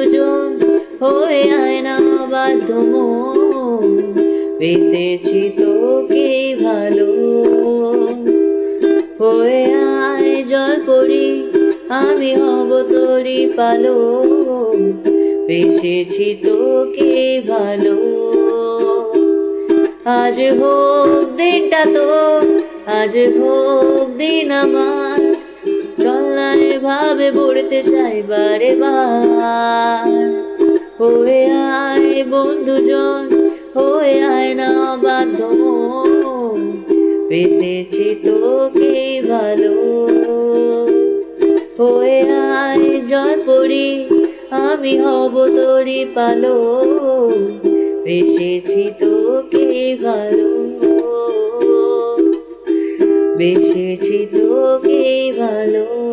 দুজন হয়ে আয় না বাধ্য মন, বেঁধেছি তোকে ভালো। হয়ে আয় জলপরি, আমি হব তোরই পালো, বেসেছি তোকে ভালো। আজ হোক দিনটা তোর, আজ হোক দিন আমার, চল না এভাবে পড়তে চাই বারে বার। হয়ে আয় বন্ধুজন, হয়ে আয় না বাধ্য মন, পেতেছি তোকে ভালো। হয়ে আয় জলপরি, আমি হব তোরই পালো, বেসেছি তোকে ভালো, বেসেছি তোকে ভালো।